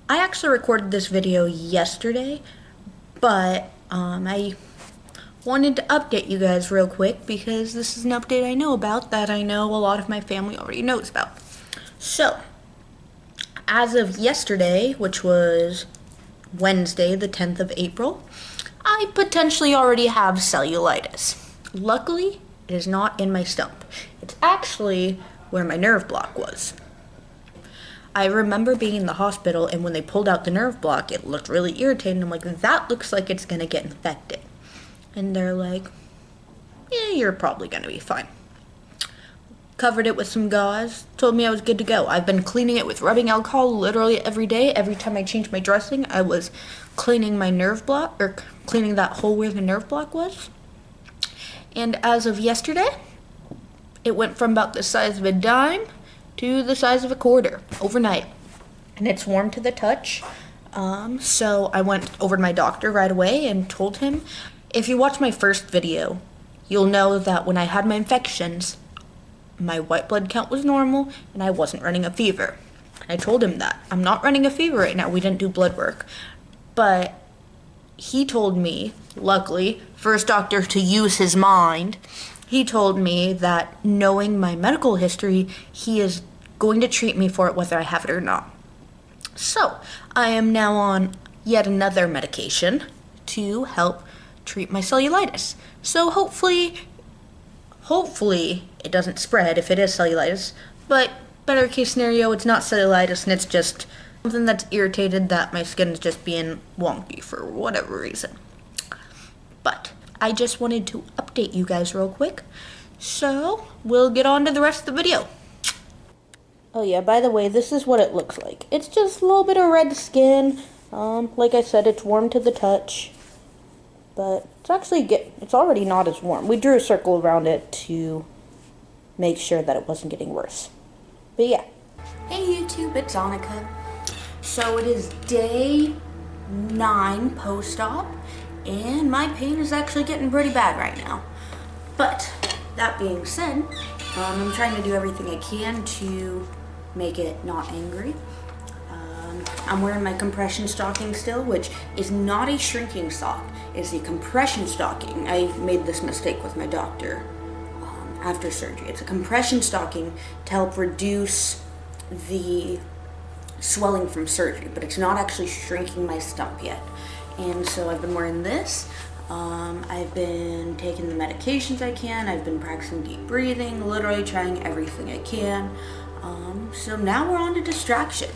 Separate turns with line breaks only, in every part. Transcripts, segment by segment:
I actually recorded this video yesterday, but I wanted to update you guys real quick because this is an update I know about that I know a lot of my family already knows about. So, as of yesterday, which was Wednesday, the 10th of April, I potentially already have cellulitis. Luckily, it is not in my stump. It's actually where my nerve block was. I remember being in the hospital, and when they pulled out the nerve block, it looked really irritating. I'm like, that looks like it's gonna get infected. And they're like, yeah, you're probably gonna be fine. Covered it with some gauze, told me I was good to go. I've been cleaning it with rubbing alcohol literally every day. Every time I changed my dressing, I was cleaning my nerve block, or cleaning that hole where the nerve block was. And as of yesterday, it went from about the size of a dime to the size of a quarter overnight. And it's warm to the touch. So I went over to my doctor right away and told him, if you watch my first video, you'll know that when I had my infections, my white blood count was normal and I wasn't running a fever. I told him that. I'm not running a fever right now. We didn't do blood work. But he told me, luckily, first doctor to use his mind, he told me that knowing my medical history, he is going to treat me for it whether I have it or not. So, I am now on yet another medication to help treat my cellulitis. So hopefully it doesn't spread if it is cellulitis, but better case scenario, it's not cellulitis and it's just something that's irritated that my skin is just being wonky for whatever reason. But I just wanted to update you guys real quick, so we'll get on to the rest of the video. Oh yeah, by the way, this is what it looks like. It's just a little bit of red skin. Like I said, it's warm to the touch, but it's already not as warm. We drew a circle around it to make sure that it wasn't getting worse. But yeah. Hey YouTube, it's Annika. So it is day 9 post-op, and my pain is actually getting pretty bad right now. But that being said, I'm trying to do everything I can to make it not angry. I'm wearing my compression stocking still, which is not a shrinking sock. It's a compression stocking. I made this mistake with my doctor after surgery. It's a compression stocking to help reduce the swelling from surgery, but it's not actually shrinking my stump yet. And so I've been wearing this. I've been taking the medications I can. I've been practicing deep breathing, literally trying everything I can. So now we're on to distraction.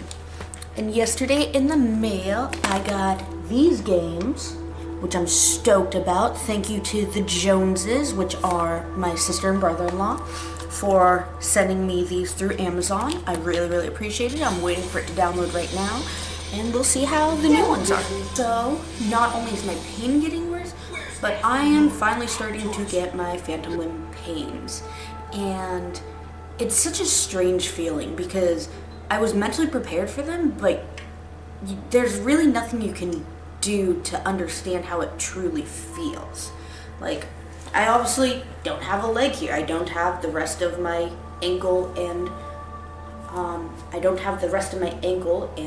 And yesterday in the mail, I got these games, which I'm stoked about. Thank you to the Joneses, which are my sister and brother-in-law, for sending me these through Amazon. I really, really appreciate it. I'm waiting for it to download right now, and we'll see how the new ones are. So, not only is my pain getting worse, but I am finally starting to get my phantom limb pains. And it's such a strange feeling because I was mentally prepared for them, but there's really nothing you can do to understand how it truly feels. Like, I obviously don't have a leg here. I don't have the rest of my ankle and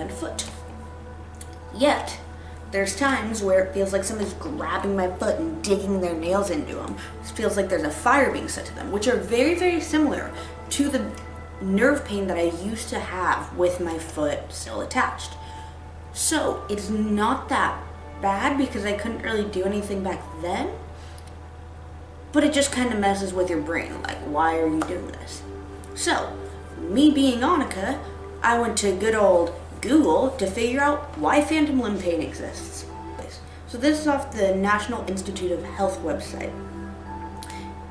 foot. Yet, there's times where it feels like somebody's grabbing my foot and digging their nails into them. It feels like there's a fire being set to them, which are very, very similar to the nerve pain that I used to have with my foot still attached. So, it's not that bad because I couldn't really do anything back then, but it just kind of messes with your brain, like, why are you doing this? So, me being Annika, I went to good old Google to figure out why phantom limb pain exists. So this is off the National Institute of Health website,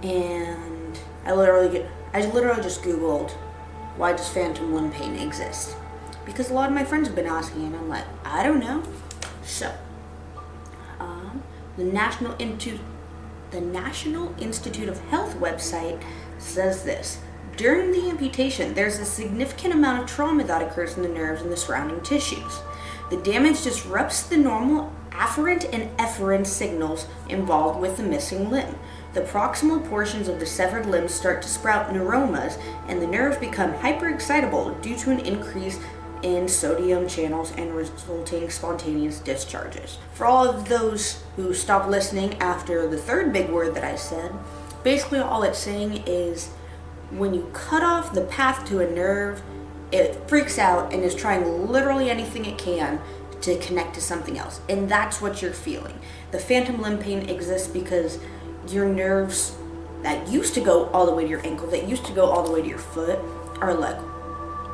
and I literally just Googled, why does phantom limb pain exist? Because a lot of my friends have been asking, and I'm like, I don't know. So, the National Institute of Health website says this: during the amputation, there's a significant amount of trauma that occurs in the nerves and the surrounding tissues. The damage disrupts the normal afferent and efferent signals involved with the missing limb. The proximal portions of the severed limbs start to sprout neuromas, and the nerves become hyperexcitable due to an increase in sodium channels and resulting spontaneous discharges. For all of those who stopped listening after the third big word that I said, basically all it's saying is when you cut off the path to a nerve, it freaks out and is trying literally anything it can to connect to something else. And that's what you're feeling. The phantom limb pain exists because your nerves that used to go all the way to your ankle, that used to go all the way to your foot, are like,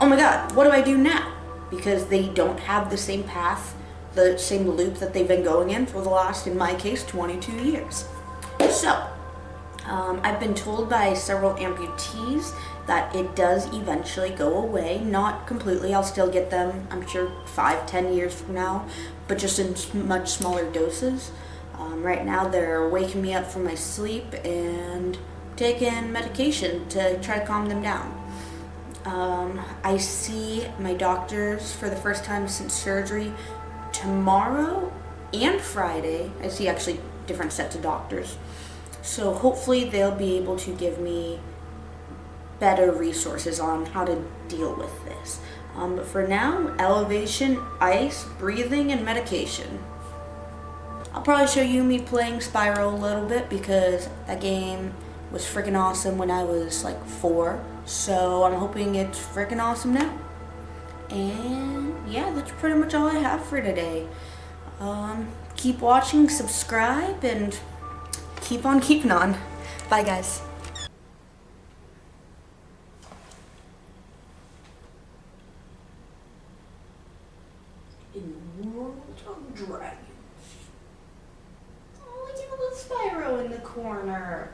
oh my God, what do I do now? Because they don't have the same path, the same loop that they've been going in for the last, in my case, 22 years. So, I've been told by several amputees that it does eventually go away. Not completely, I'll still get them, I'm sure 5-10 years from now, but just in much smaller doses. Right now they're waking me up from my sleep and taking medication to try to calm them down. I see my doctors for the first time since surgery tomorrow and Friday. I see actually different sets of doctors. So hopefully they'll be able to give me better resources on how to deal with this. But for now, elevation, ice, breathing, and medication. I'll probably show you me playing Spyro a little bit because that game was freaking awesome when I was like 4. So I'm hoping it's freaking awesome now. And yeah, that's pretty much all I have for today. Keep watching, subscribe, and keep on keeping on. Bye guys. In the world of dragons. Oh, look at little Spyro in the corner.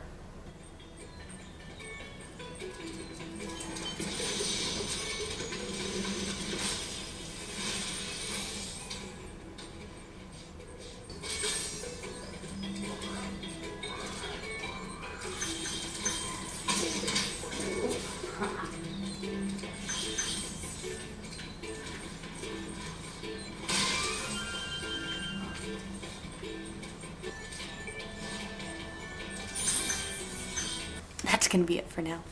That's gonna be it for now.